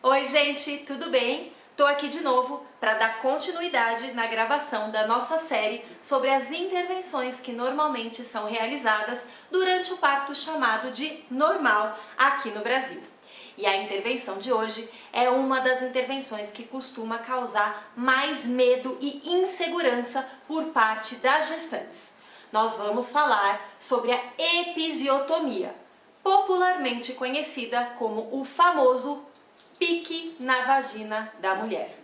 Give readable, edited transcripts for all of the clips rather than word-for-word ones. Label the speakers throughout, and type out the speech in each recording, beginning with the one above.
Speaker 1: Oi gente, tudo bem? Tô aqui de novo para dar continuidade na gravação da nossa série sobre as intervenções que normalmente são realizadas durante o parto chamado de normal aqui no Brasil. E a intervenção de hoje é uma das intervenções que costuma causar mais medo e insegurança por parte das gestantes. Nós vamos falar sobre a episiotomia, popularmente conhecida como o famoso pique na vagina da mulher.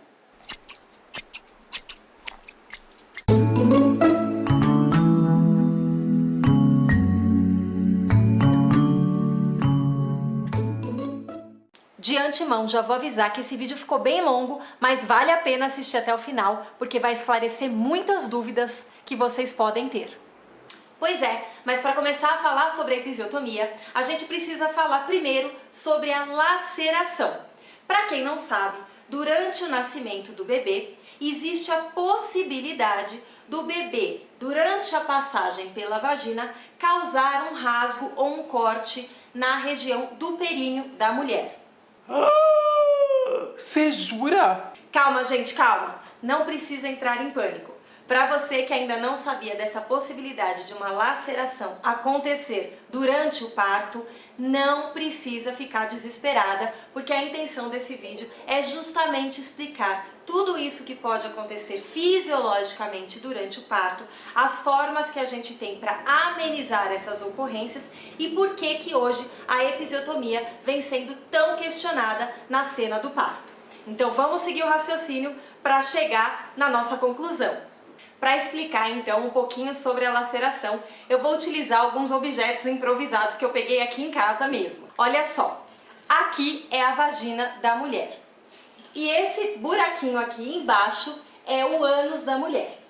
Speaker 1: De antemão, já vou avisar que esse vídeo ficou bem longo, mas vale a pena assistir até o final, porque vai esclarecer muitas dúvidas que vocês podem ter. Pois é, mas para começar a falar sobre a episiotomia, a gente precisa falar primeiro sobre a laceração. Para quem não sabe, durante o nascimento do bebê, existe a possibilidade do bebê, durante a passagem pela vagina, causar um rasgo ou um corte na região do períneo da mulher.
Speaker 2: Você jura?
Speaker 1: Calma, gente, calma. Não precisa entrar em pânico. Para você que ainda não sabia dessa possibilidade de uma laceração acontecer durante o parto, não precisa ficar desesperada, porque a intenção desse vídeo é justamente explicar tudo isso que pode acontecer fisiologicamente durante o parto, as formas que a gente tem para amenizar essas ocorrências e por que hoje a episiotomia vem sendo tão questionada na cena do parto. Então vamos seguir o raciocínio para chegar na nossa conclusão. Para explicar então um pouquinho sobre a laceração, eu vou utilizar alguns objetos improvisados que eu peguei aqui em casa mesmo. Olha só, aqui é a vagina da mulher. E esse buraquinho aqui embaixo é o ânus da mulher.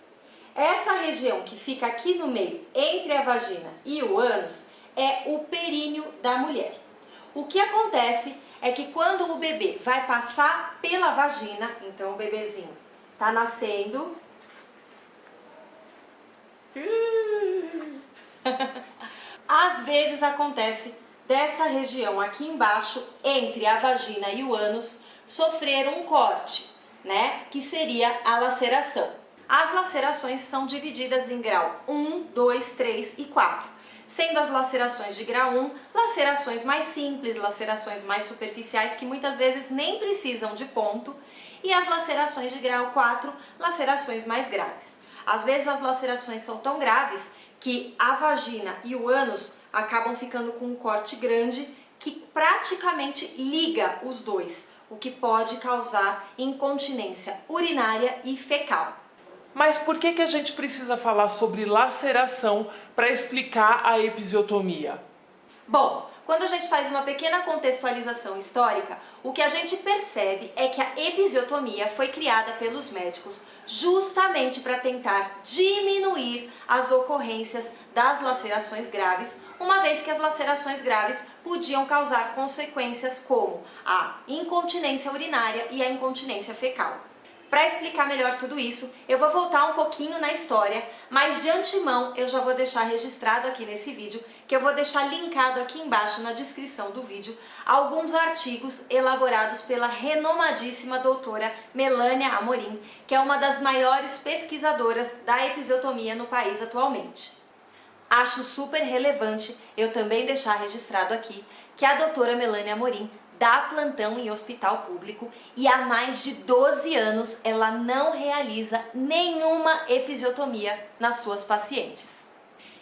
Speaker 1: Essa região que fica aqui no meio, entre a vagina e o ânus, é o períneo da mulher. O que acontece é que quando o bebê vai passar pela vagina, então o bebezinho tá nascendo, às vezes acontece dessa região aqui embaixo, entre a vagina e o ânus, sofrer um corte, né? Que seria a laceração. As lacerações são divididas em grau 1, 2, 3 e 4. Sendo as lacerações de grau 1, lacerações mais simples, lacerações mais superficiais que muitas vezes nem precisam de ponto, e as lacerações de grau 4, lacerações mais graves. Às vezes as lacerações são tão graves que a vagina e o ânus acabam ficando com um corte grande que praticamente liga os dois, o que pode causar incontinência urinária e fecal.
Speaker 2: Mas por que a gente precisa falar sobre laceração para explicar a episiotomia?
Speaker 1: Bom, quando a gente faz uma pequena contextualização histórica, o que a gente percebe é que a episiotomia foi criada pelos médicos justamente para tentar diminuir as ocorrências das lacerações graves, uma vez que as lacerações graves podiam causar consequências como a incontinência urinária e a incontinência fecal. Para explicar melhor tudo isso, eu vou voltar um pouquinho na história, mas de antemão eu já vou deixar registrado aqui nesse vídeo, que eu vou deixar linkado aqui embaixo na descrição do vídeo, alguns artigos elaborados pela renomadíssima doutora Melânia Amorim, que é uma das maiores pesquisadoras da episiotomia no país atualmente. Acho super relevante eu também deixar registrado aqui que a doutora Melânia Amorim dá plantão em hospital público e há mais de 12 anos ela não realiza nenhuma episiotomia nas suas pacientes.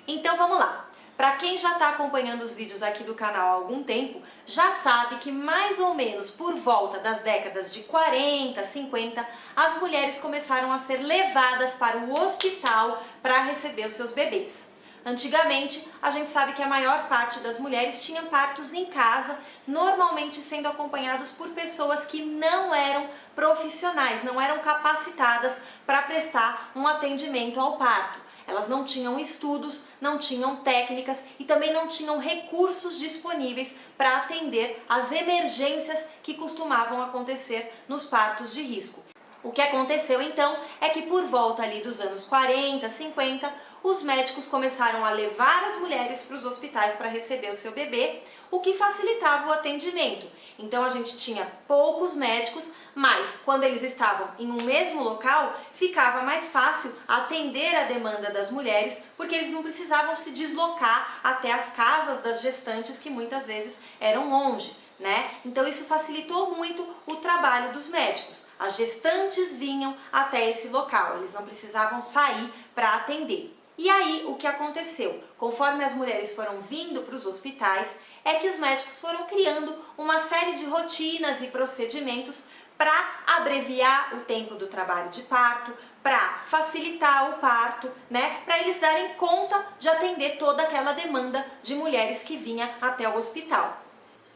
Speaker 1: Então vamos lá. Para quem já está acompanhando os vídeos aqui do canal há algum tempo, já sabe que mais ou menos por volta das décadas de 40, 50, as mulheres começaram a ser levadas para o hospital para receber os seus bebês. Antigamente, a gente sabe que a maior parte das mulheres tinha partos em casa, normalmente sendo acompanhados por pessoas que não eram profissionais, não eram capacitadas para prestar um atendimento ao parto. Elas não tinham estudos, não tinham técnicas e também não tinham recursos disponíveis para atender às emergências que costumavam acontecer nos partos de risco. O que aconteceu então é que por volta ali dos anos 40, 50, os médicos começaram a levar as mulheres para os hospitais para receber o seu bebê, o que facilitava o atendimento. Então a gente tinha poucos médicos, mas quando eles estavam em um mesmo local, ficava mais fácil atender a demanda das mulheres, porque eles não precisavam se deslocar até as casas das gestantes, que muitas vezes eram longe, né? Então isso facilitou muito o trabalho dos médicos. As gestantes vinham até esse local, eles não precisavam sair para atender. E aí o que aconteceu? Conforme as mulheres foram vindo para os hospitais, é que os médicos foram criando uma série de rotinas e procedimentos para abreviar o tempo do trabalho de parto, para facilitar o parto, né? Para eles darem conta de atender toda aquela demanda de mulheres que vinha até o hospital.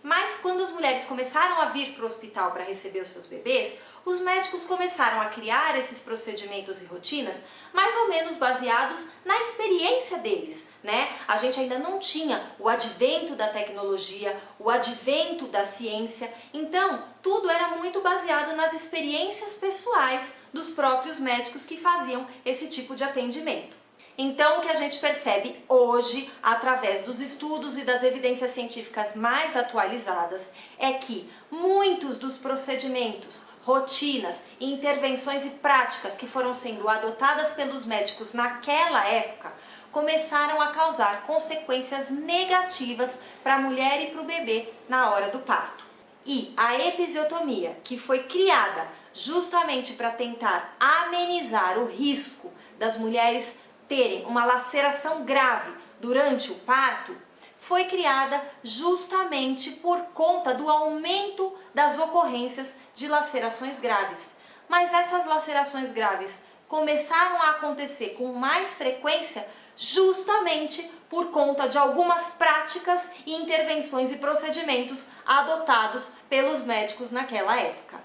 Speaker 1: Mas quando as mulheres começaram a vir para o hospital para receber os seus bebês, os médicos começaram a criar esses procedimentos e rotinas mais ou menos baseados na experiência deles, né? A gente ainda não tinha o advento da tecnologia, o advento da ciência, então tudo era muito baseado nas experiências pessoais dos próprios médicos que faziam esse tipo de atendimento. Então, o que a gente percebe hoje, através dos estudos e das evidências científicas mais atualizadas, é que muitos dos procedimentos, rotinas, intervenções e práticas que foram sendo adotadas pelos médicos naquela época começaram a causar consequências negativas para a mulher e para o bebê na hora do parto. E a episiotomia, que foi criada justamente para tentar amenizar o risco das mulheres terem uma laceração grave durante o parto, foi criada justamente por conta do aumento das ocorrências de lacerações graves. Mas essas lacerações graves começaram a acontecer com mais frequência justamente por conta de algumas práticas e intervenções e procedimentos adotados pelos médicos naquela época.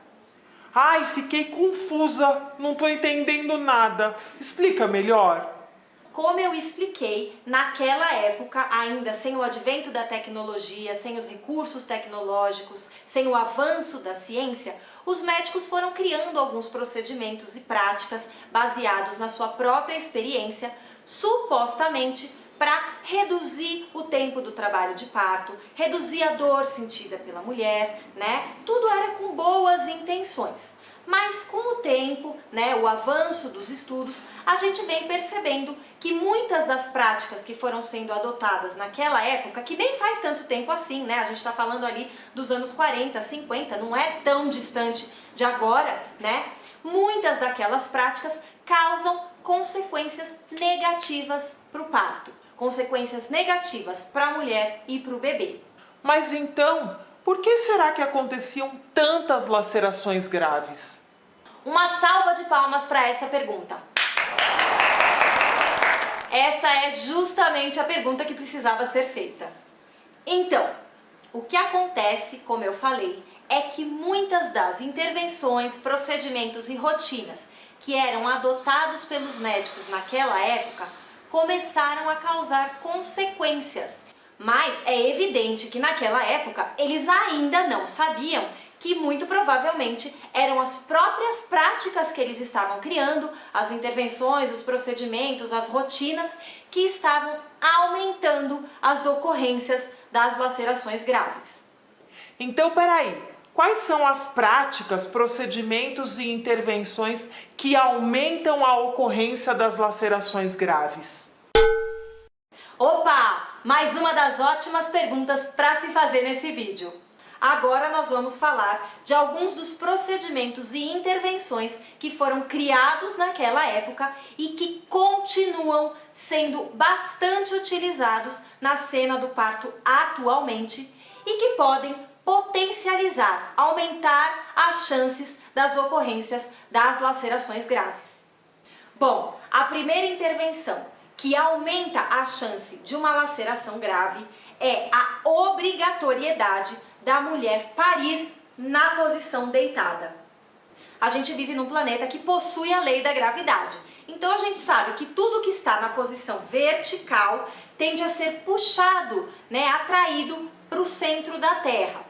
Speaker 2: Ai, fiquei confusa, não tô entendendo nada. Explica melhor.
Speaker 1: Como eu expliquei, naquela época, ainda sem o advento da tecnologia, sem os recursos tecnológicos, sem o avanço da ciência, os médicos foram criando alguns procedimentos e práticas baseados na sua própria experiência, supostamente para reduzir o tempo do trabalho de parto, reduzir a dor sentida pela mulher, né? Tudo era com boas intenções. Mas com o tempo, né, o avanço dos estudos, a gente vem percebendo que muitas das práticas que foram sendo adotadas naquela época, que nem faz tanto tempo assim, né? A gente está falando ali dos anos 40, 50, não é tão distante de agora, né? Muitas daquelas práticas causam consequências negativas para o parto, consequências negativas para a mulher e para o bebê.
Speaker 2: Mas então, por que será que aconteciam tantas lacerações graves?
Speaker 1: Uma salva de palmas para essa pergunta. Essa é justamente a pergunta que precisava ser feita. Então, o que acontece, como eu falei, é que muitas das intervenções, procedimentos e rotinas que eram adotados pelos médicos naquela época começaram a causar consequências. Mas é evidente que naquela época eles ainda não sabiam que muito provavelmente eram as próprias práticas que eles estavam criando, as intervenções, os procedimentos, as rotinas, que estavam aumentando as ocorrências das lacerações graves.
Speaker 2: Então, peraí, quais são as práticas, procedimentos e intervenções que aumentam a ocorrência das lacerações graves?
Speaker 1: Opa! Mais uma das ótimas perguntas para se fazer nesse vídeo. Agora nós vamos falar de alguns dos procedimentos e intervenções que foram criados naquela época e que continuam sendo bastante utilizados na cena do parto atualmente e que podem potencializar, aumentar as chances das ocorrências das lacerações graves. Bom, a primeira intervenção que aumenta a chance de uma laceração grave é a obrigatoriedade da mulher parir na posição deitada. A gente vive num planeta que possui a lei da gravidade. Então a gente sabe que tudo que está na posição vertical tende a ser puxado, né, atraído para o centro da Terra.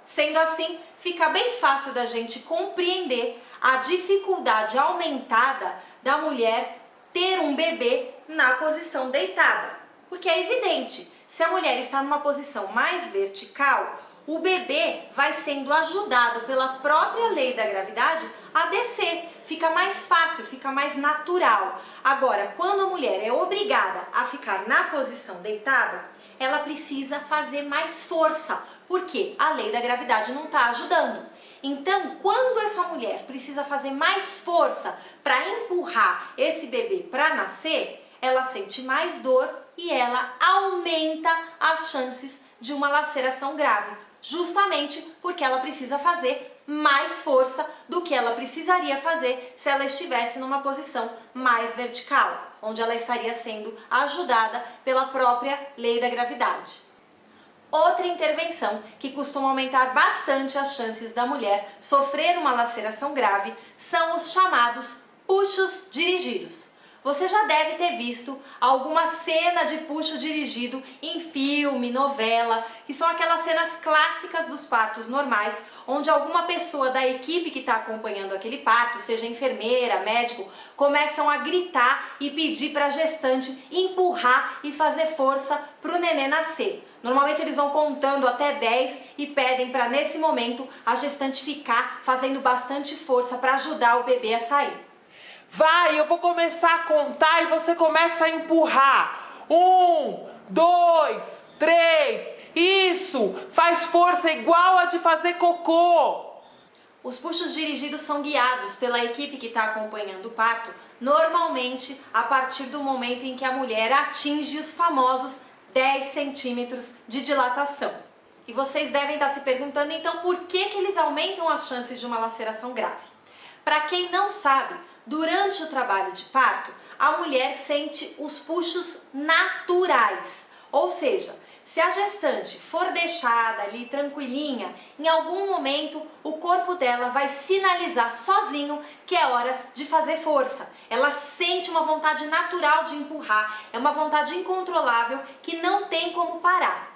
Speaker 1: Sendo assim, fica bem fácil da gente compreender a dificuldade aumentada da mulher ter um bebê na posição deitada. Porque é evidente, se a mulher está numa posição mais vertical, o bebê vai sendo ajudado pela própria lei da gravidade a descer. Fica mais fácil, fica mais natural. Agora, quando a mulher é obrigada a ficar na posição deitada, ela precisa fazer mais força, porque a lei da gravidade não está ajudando. Então, quando essa mulher precisa fazer mais força para empurrar esse bebê para nascer, ela sente mais dor e ela aumenta as chances de uma laceração grave, justamente porque ela precisa fazer mais força do que ela precisaria fazer se ela estivesse numa posição mais vertical, onde ela estaria sendo ajudada pela própria lei da gravidade. Outra intervenção que costuma aumentar bastante as chances da mulher sofrer uma laceração grave são os chamados puxos dirigidos. Você já deve ter visto alguma cena de puxo dirigido em filme, novela, que são aquelas cenas clássicas dos partos normais, onde alguma pessoa da equipe que está acompanhando aquele parto, seja enfermeira, médico, começam a gritar e pedir para a gestante empurrar e fazer força para o nenê nascer. Normalmente eles vão contando até 10 e pedem para nesse momento a gestante ficar fazendo bastante força para ajudar o bebê a sair.
Speaker 2: Vai, eu vou começar a contar e você começa a empurrar. 1, 2, 3. Isso! Faz força igual a de fazer cocô.
Speaker 1: Os puxos dirigidos são guiados pela equipe que está acompanhando o parto, normalmente a partir do momento em que a mulher atinge os famosos 10 centímetros de dilatação. E vocês devem estar se perguntando, então, por que eles aumentam as chances de uma laceração grave? Para quem não sabe, durante o trabalho de parto, a mulher sente os puxos naturais, ou seja, se a gestante for deixada ali tranquilinha, em algum momento o corpo dela vai sinalizar sozinho que é hora de fazer força. Ela sente uma vontade natural de empurrar, é uma vontade incontrolável que não tem como parar.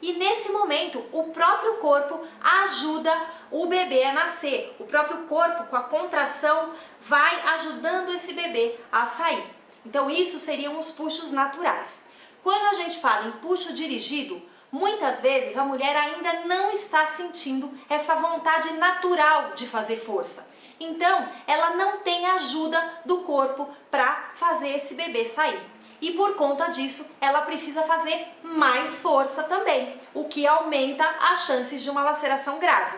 Speaker 1: E nesse momento, o próprio corpo ajuda o bebê a nascer. O próprio corpo, com a contração, vai ajudando esse bebê a sair. Então, isso seriam os puxos naturais. Quando a gente fala em puxo dirigido, muitas vezes a mulher ainda não está sentindo essa vontade natural de fazer força. Então, ela não tem ajuda do corpo para fazer esse bebê sair. E por conta disso, ela precisa fazer mais força também, o que aumenta as chances de uma laceração grave.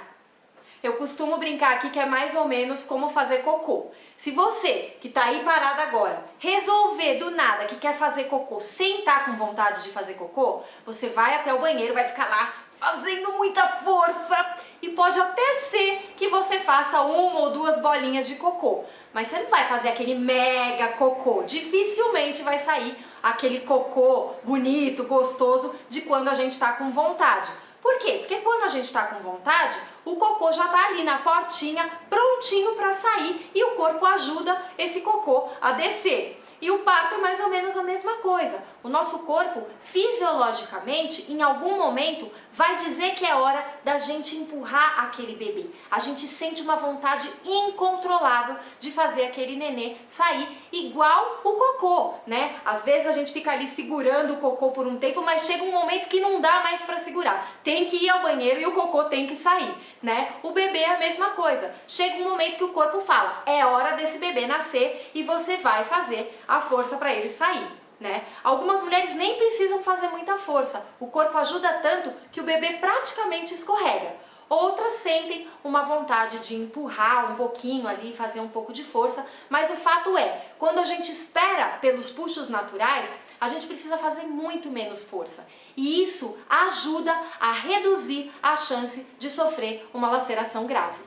Speaker 1: Eu costumo brincar aqui que é mais ou menos como fazer cocô. Se você, que está aí parada agora, resolver do nada que quer fazer cocô sem estar com vontade de fazer cocô, você vai até o banheiro, vai ficar lá fazendo muita força e pode até ser que você faça 1 ou 2 bolinhas de cocô. Mas você não vai fazer aquele mega cocô, dificilmente vai sair aquele cocô bonito, gostoso de quando a gente está com vontade. Por quê? Porque quando a gente está com vontade, o cocô já está ali na portinha, prontinho para sair e o corpo ajuda esse cocô a descer. E o parto é mais ou menos a mesma coisa. O nosso corpo, fisiologicamente, em algum momento, vai dizer que é hora da gente empurrar aquele bebê. A gente sente uma vontade incontrolável de fazer aquele nenê sair igual o cocô, né? Às vezes a gente fica ali segurando o cocô por um tempo, mas chega um momento que não dá mais para segurar. Tem que ir ao banheiro e o cocô tem que sair, né? O bebê é a mesma coisa. Chega um momento que o corpo fala, é hora desse bebê nascer e você vai fazer a força para ele sair, né? Algumas mulheres nem precisam fazer muita força, o corpo ajuda tanto que o bebê praticamente escorrega. Outras sentem uma vontade de empurrar um pouquinho ali, fazer um pouco de força, mas o fato é, quando a gente espera pelos puxos naturais, a gente precisa fazer muito menos força. E isso ajuda a reduzir a chance de sofrer uma laceração grave.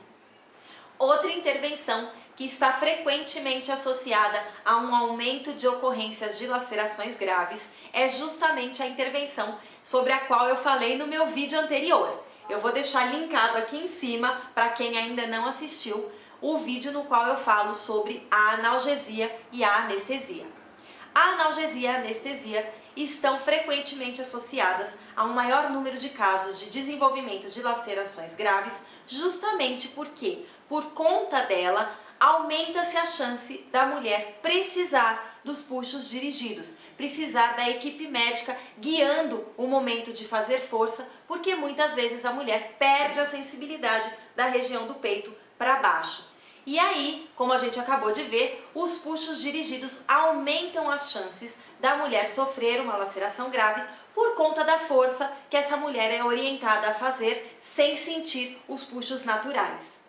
Speaker 1: Outra intervenção que está frequentemente associada a um aumento de ocorrências de lacerações graves é justamente a intervenção sobre a qual eu falei no meu vídeo anterior. Eu vou deixar linkado aqui em cima para quem ainda não assistiu o vídeo no qual eu falo sobre a analgesia e a anestesia. A analgesia e a anestesia estão frequentemente associadas a um maior número de casos de desenvolvimento de lacerações graves, justamente porque, por conta dela, aumenta-se a chance da mulher precisar dos puxos dirigidos, precisar da equipe médica guiando o momento de fazer força, porque muitas vezes a mulher perde a sensibilidade da região do peito para baixo. E aí, como a gente acabou de ver, os puxos dirigidos aumentam as chances da mulher sofrer uma laceração grave por conta da força que essa mulher é orientada a fazer sem sentir os puxos naturais.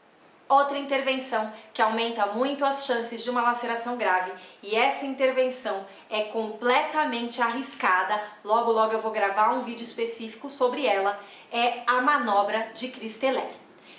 Speaker 1: Outra intervenção que aumenta muito as chances de uma laceração grave, e essa intervenção é completamente arriscada, logo eu vou gravar um vídeo específico sobre ela, é a manobra de Christeler.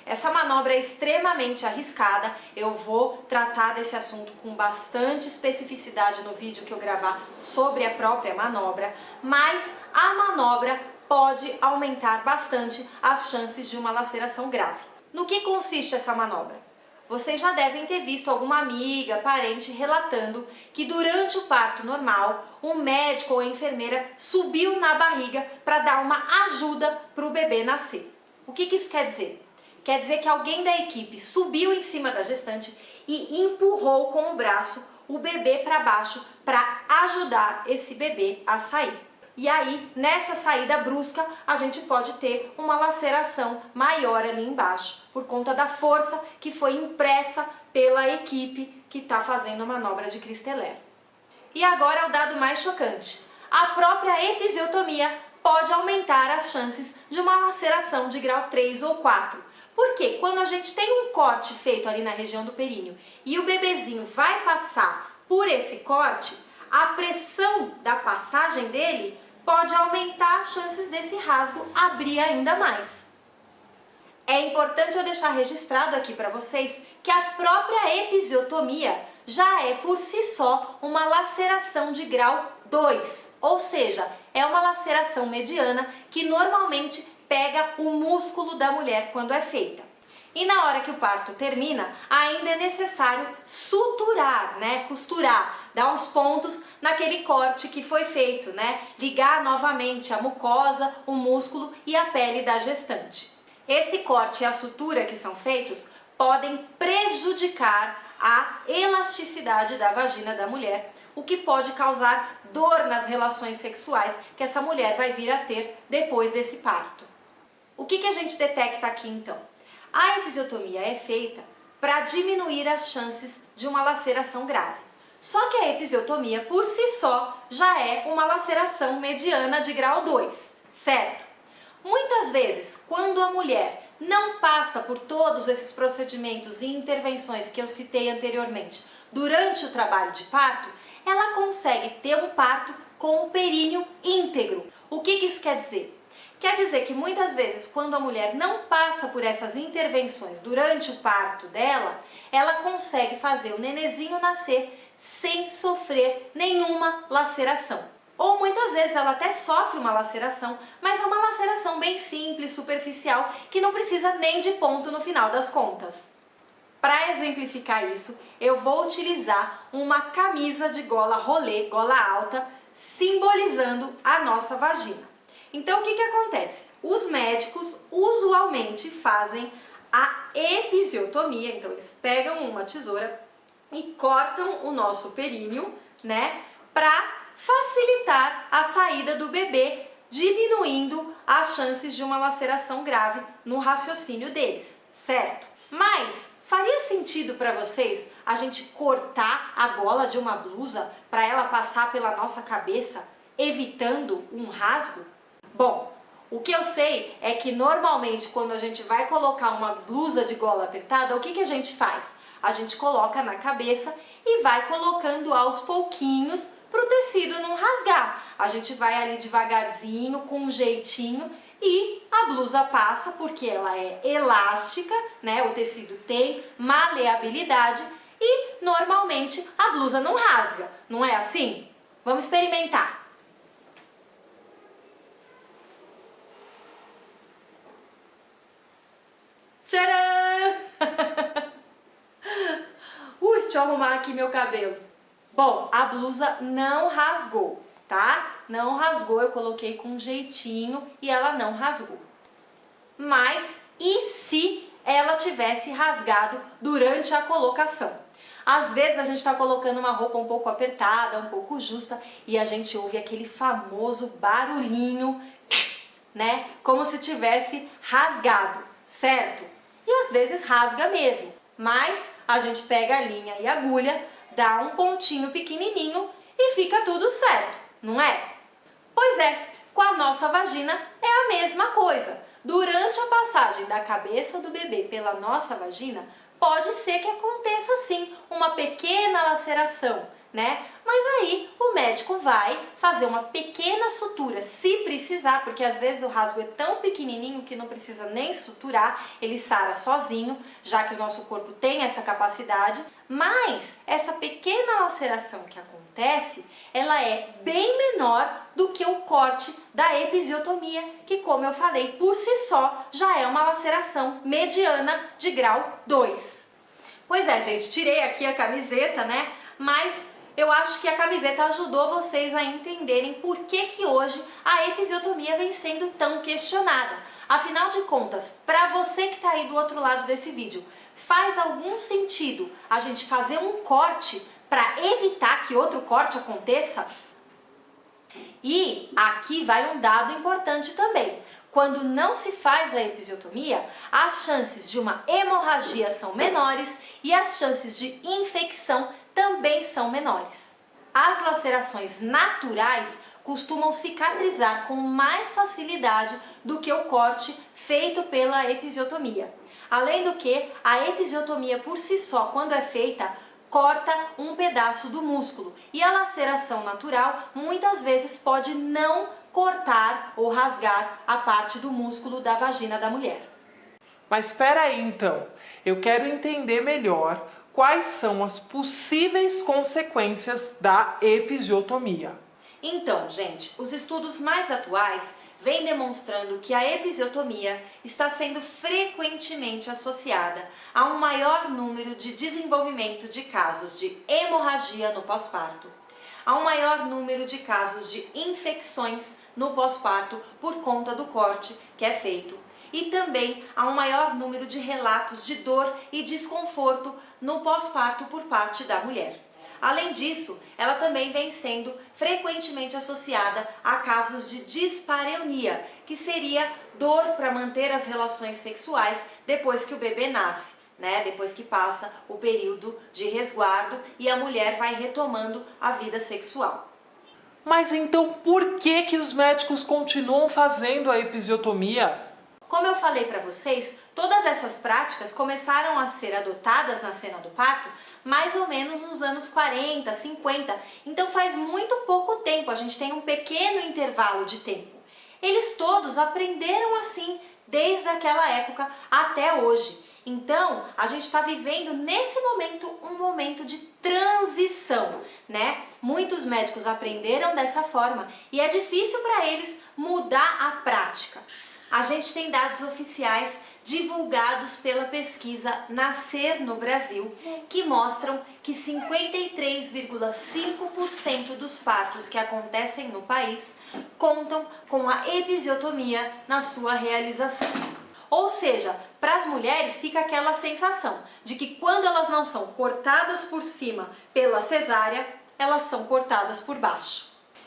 Speaker 1: Essa manobra é extremamente arriscada, eu vou tratar desse assunto com bastante especificidade no vídeo que eu gravar sobre a própria manobra, mas a manobra pode aumentar bastante as chances de uma laceração grave. No que consiste essa manobra? Vocês já devem ter visto alguma amiga, parente relatando que durante o parto normal, o médico ou a enfermeira subiu na barriga para dar uma ajuda para o bebê nascer. O que isso quer dizer? Quer dizer que alguém da equipe subiu em cima da gestante e empurrou com o braço o bebê para baixo para ajudar esse bebê a sair. E aí, nessa saída brusca, a gente pode ter uma laceração maior ali embaixo, por conta da força que foi impressa pela equipe que está fazendo a manobra de Christeler. E agora é o dado mais chocante. A própria episiotomia pode aumentar as chances de uma laceração de grau 3 ou 4. Porque quando a gente tem um corte feito ali na região do períneo e o bebezinho vai passar por esse corte, a pressão da passagem dele pode aumentar as chances desse rasgo abrir ainda mais. É importante eu deixar registrado aqui para vocês que a própria episiotomia já é por si só uma laceração de grau 2, ou seja, é uma laceração mediana que normalmente pega o músculo da mulher quando é feita. E na hora que o parto termina, ainda é necessário suturar, costurar, dar uns pontos naquele corte que foi feito, ligar novamente a mucosa, o músculo e a pele da gestante. Esse corte e a sutura que são feitos podem prejudicar a elasticidade da vagina da mulher, o que pode causar dor nas relações sexuais que essa mulher vai vir a ter depois desse parto. O que a gente detecta aqui então? A episiotomia é feita para diminuir as chances de uma laceração grave. Só que a episiotomia por si só já é uma laceração mediana de grau 2, certo? Muitas vezes, quando a mulher não passa por todos esses procedimentos e intervenções que eu citei anteriormente durante o trabalho de parto, ela consegue ter um parto com o períneo íntegro. O que isso quer dizer? Quer dizer que muitas vezes, quando a mulher não passa por essas intervenções durante o parto dela, ela consegue fazer o nenezinho nascer sem sofrer nenhuma laceração. Ou muitas vezes ela até sofre uma laceração, mas é uma laceração bem simples, superficial, que não precisa nem de ponto no final das contas. Para exemplificar isso, eu vou utilizar uma camisa de gola rolê, gola alta, simbolizando a nossa vagina. Então, o que acontece? Os médicos usualmente fazem a episiotomia, então eles pegam uma tesoura e cortam o nosso períneo, para facilitar a saída do bebê, diminuindo as chances de uma laceração grave no raciocínio deles, certo? Mas faria sentido para vocês a gente cortar a gola de uma blusa para ela passar pela nossa cabeça, evitando um rasgo? Bom, o que eu sei é que normalmente quando a gente vai colocar uma blusa de gola apertada, o que a gente faz? A gente coloca na cabeça e vai colocando aos pouquinhos para o tecido não rasgar. A gente vai ali devagarzinho, com um jeitinho, e a blusa passa porque ela é elástica, o tecido tem maleabilidade e normalmente a blusa não rasga, não é assim? Vamos experimentar. Tcharam! Deixa eu arrumar aqui meu cabelo. Bom, a blusa não rasgou, tá? Não rasgou, eu coloquei com um jeitinho e ela não rasgou. Mas e se ela tivesse rasgado durante a colocação? Às vezes a gente está colocando uma roupa um pouco apertada, um pouco justa, e a gente ouve aquele famoso barulhinho, né? Como se tivesse rasgado, certo? E às vezes rasga mesmo, mas a gente pega a linha e a agulha, dá um pontinho pequenininho e fica tudo certo, não é? Pois é, com a nossa vagina é a mesma coisa. Durante a passagem da cabeça do bebê pela nossa vagina, pode ser que aconteça sim uma pequena laceração, né? Mas aí o médico vai fazer uma pequena sutura, se precisar, porque às vezes o rasgo é tão pequenininho que não precisa nem suturar, ele sara sozinho, já que o nosso corpo tem essa capacidade. Mas essa pequena laceração que acontece, ela é bem menor do que o corte da episiotomia, que, como eu falei, por si só já é uma laceração mediana de grau 2. Pois é, gente, tirei aqui a camiseta, né? Mas eu acho que a camiseta ajudou vocês a entenderem por que hoje a episiotomia vem sendo tão questionada. Afinal de contas, para você que está aí do outro lado desse vídeo, faz algum sentido a gente fazer um corte para evitar que outro corte aconteça? E aqui vai um dado importante também. Quando não se faz a episiotomia, as chances de uma hemorragia são menores e as chances de infecção também são menores. As lacerações naturais costumam cicatrizar com mais facilidade do que o corte feito pela episiotomia. Além do que, a episiotomia por si só, quando é feita, corta um pedaço do músculo e a laceração natural muitas vezes pode não cortar ou rasgar a parte do músculo da vagina da mulher.
Speaker 2: Mas espera aí então, eu quero entender melhor quais são as possíveis consequências da episiotomia.
Speaker 1: Então, gente, os estudos mais atuais vêm demonstrando que a episiotomia está sendo frequentemente associada a um maior número de desenvolvimento de casos de hemorragia no pós-parto, a um maior número de casos de infecções no pós-parto por conta do corte que é feito, e também há um maior número de relatos de dor e desconforto no pós-parto por parte da mulher. Além disso, ela também vem sendo frequentemente associada a casos de dispareunia, que seria dor para manter as relações sexuais depois que o bebê nasce, né? Depois que passa o período de resguardo e a mulher vai retomando a vida sexual.
Speaker 2: Mas então por que os médicos continuam fazendo a episiotomia?
Speaker 1: Como eu falei para vocês, todas essas práticas começaram a ser adotadas na cena do parto mais ou menos nos anos 40, 50, então faz muito pouco tempo, a gente tem um pequeno intervalo de tempo. Eles todos aprenderam assim desde aquela época até hoje. Então, a gente está vivendo nesse momento um momento de transição, né? Muitos médicos aprenderam dessa forma e é difícil para eles mudar a prática. A gente tem dados oficiais divulgados pela pesquisa Nascer no Brasil, que mostram que 53,5% dos partos que acontecem no país contam com a episiotomia na sua realização. Ou seja, para as mulheres fica aquela sensação de que quando elas não são cortadas por cima pela cesárea, elas são cortadas por baixo.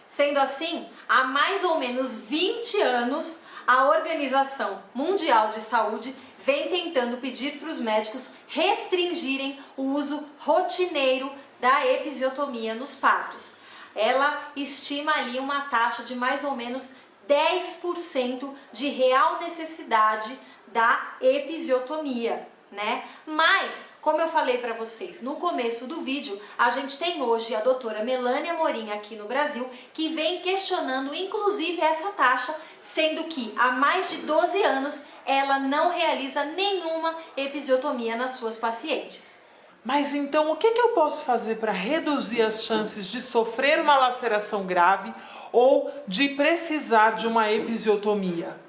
Speaker 1: Sendo assim, há mais ou menos 20 anos, a Organização Mundial de Saúde vem tentando pedir para os médicos restringirem o uso rotineiro da episiotomia nos partos. Ela estima ali uma taxa de mais ou menos 10% de real necessidade da episiotomia, né? Mas, como eu falei para vocês no começo do vídeo, a gente tem hoje a doutora Melânia Amorim aqui no Brasil, que vem questionando inclusive essa taxa, sendo que há mais de 12 anos ela não realiza nenhuma episiotomia nas suas pacientes.
Speaker 2: Mas então o que eu posso fazer para reduzir as chances de sofrer uma laceração grave ou de precisar de uma episiotomia?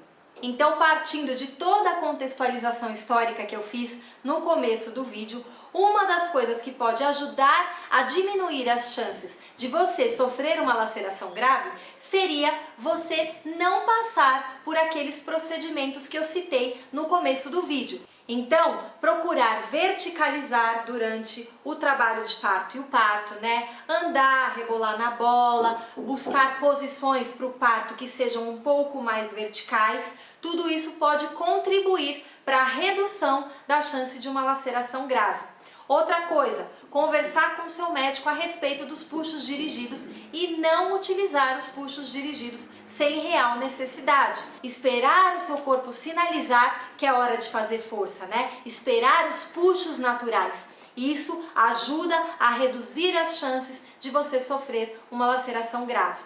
Speaker 1: Então, partindo de toda a contextualização histórica que eu fiz no começo do vídeo, uma das coisas que pode ajudar a diminuir as chances de você sofrer uma laceração grave seria você não passar por aqueles procedimentos que eu citei no começo do vídeo. Então, procurar verticalizar durante o trabalho de parto e o parto, né? Andar, rebolar na bola, buscar posições para o parto que sejam um pouco mais verticais. Tudo isso pode contribuir para a redução da chance de uma laceração grave. Outra coisa, conversar com o seu médico a respeito dos puxos dirigidos e não utilizar os puxos dirigidos sem real necessidade. Esperar o seu corpo sinalizar que é hora de fazer força, né? Esperar os puxos naturais. Isso ajuda a reduzir as chances de você sofrer uma laceração grave.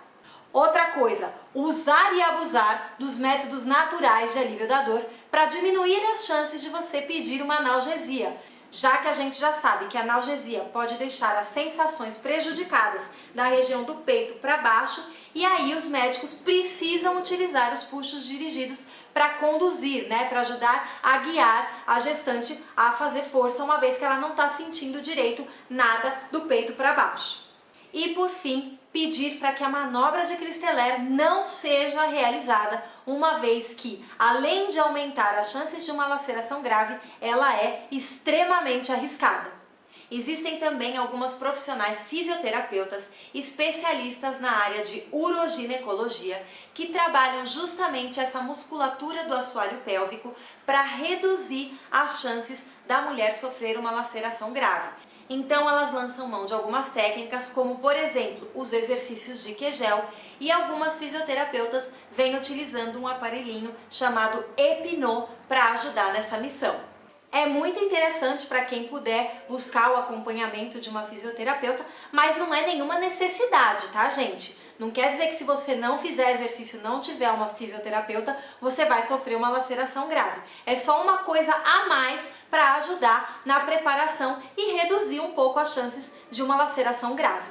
Speaker 1: Outra coisa, usar e abusar dos métodos naturais de alívio da dor para diminuir as chances de você pedir uma analgesia. Já que a gente já sabe que a analgesia pode deixar as sensações prejudicadas da região do peito para baixo, e aí os médicos precisam utilizar os puxos dirigidos para conduzir, né, para ajudar a guiar a gestante a fazer força, uma vez que ela não está sentindo direito nada do peito para baixo. E por fim, pedir para que a manobra de Christeler não seja realizada, uma vez que, além de aumentar as chances de uma laceração grave, ela é extremamente arriscada. Existem também algumas profissionais fisioterapeutas especialistas na área de uroginecologia que trabalham justamente essa musculatura do assoalho pélvico para reduzir as chances da mulher sofrer uma laceração grave. Então elas lançam mão de algumas técnicas, como por exemplo os exercícios de Kegel, e algumas fisioterapeutas vêm utilizando um aparelhinho chamado Epinô para ajudar nessa missão. É muito interessante para quem puder buscar o acompanhamento de uma fisioterapeuta, mas não é nenhuma necessidade, tá, gente? Não quer dizer que se você não fizer exercício, não tiver uma fisioterapeuta, você vai sofrer uma laceração grave. É só uma coisa a mais para ajudar na preparação e reduzir um pouco as chances de uma laceração grave.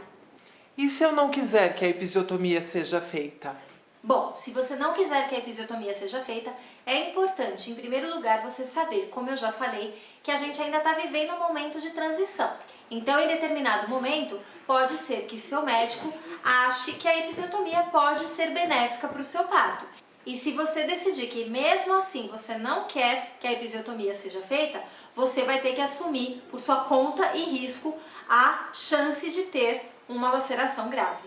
Speaker 2: E se eu não quiser que a episiotomia seja feita?
Speaker 1: Bom, se você não quiser que a episiotomia seja feita, é importante, em primeiro lugar, você saber, como eu já falei, que a gente ainda está vivendo um momento de transição. Então, em determinado momento, pode ser que seu médico ache que a episiotomia pode ser benéfica para o seu parto. E se você decidir que mesmo assim você não quer que a episiotomia seja feita, você vai ter que assumir por sua conta e risco a chance de ter uma laceração grave.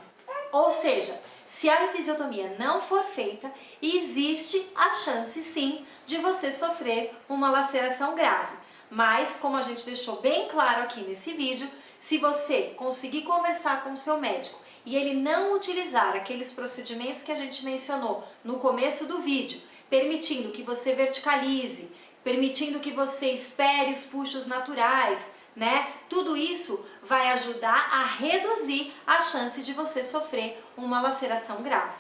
Speaker 1: Ou seja, se a episiotomia não for feita, existe a chance sim de você sofrer uma laceração grave. Mas, como a gente deixou bem claro aqui nesse vídeo, se você conseguir conversar com o seu médico e ele não utilizar aqueles procedimentos que a gente mencionou no começo do vídeo, permitindo que você verticalize, permitindo que você espere os puxos naturais, né? Tudo isso vai ajudar a reduzir a chance de você sofrer uma laceração grave.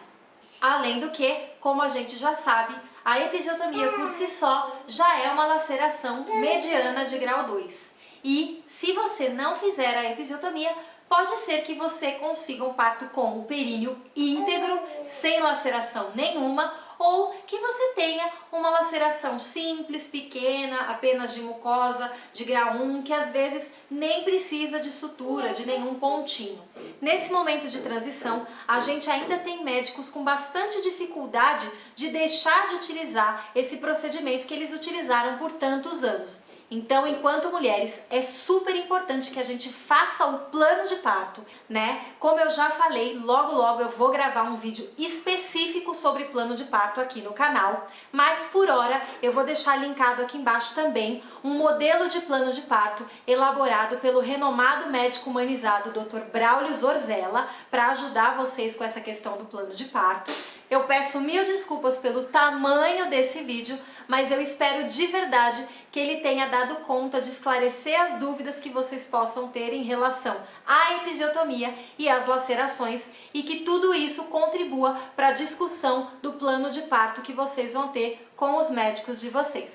Speaker 1: Além do que, como a gente já sabe, a episiotomia por si só já é uma laceração mediana de grau 2. E se você não fizer a episiotomia, pode ser que você consiga um parto com o períneo íntegro, sem laceração nenhuma, ou que você tenha uma laceração simples, pequena, apenas de mucosa, de grau 1, que às vezes nem precisa de sutura, de nenhum pontinho. Nesse momento de transição, a gente ainda tem médicos com bastante dificuldade de deixar de utilizar esse procedimento que eles utilizaram por tantos anos. Então, enquanto mulheres, é super importante que a gente faça o plano de parto, né? Como eu já falei, logo eu vou gravar um vídeo específico sobre plano de parto aqui no canal, mas por hora eu vou deixar linkado aqui embaixo também um modelo de plano de parto elaborado pelo renomado médico humanizado Dr. Braulio Zorzella para ajudar vocês com essa questão do plano de parto. Eu peço mil desculpas pelo tamanho desse vídeo, mas eu espero de verdade que ele tenha dado conta de esclarecer as dúvidas que vocês possam ter em relação à episiotomia e às lacerações, e que tudo isso contribua para a discussão do plano de parto que vocês vão ter com os médicos de vocês.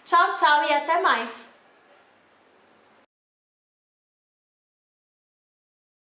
Speaker 1: Tchau, tchau e até mais!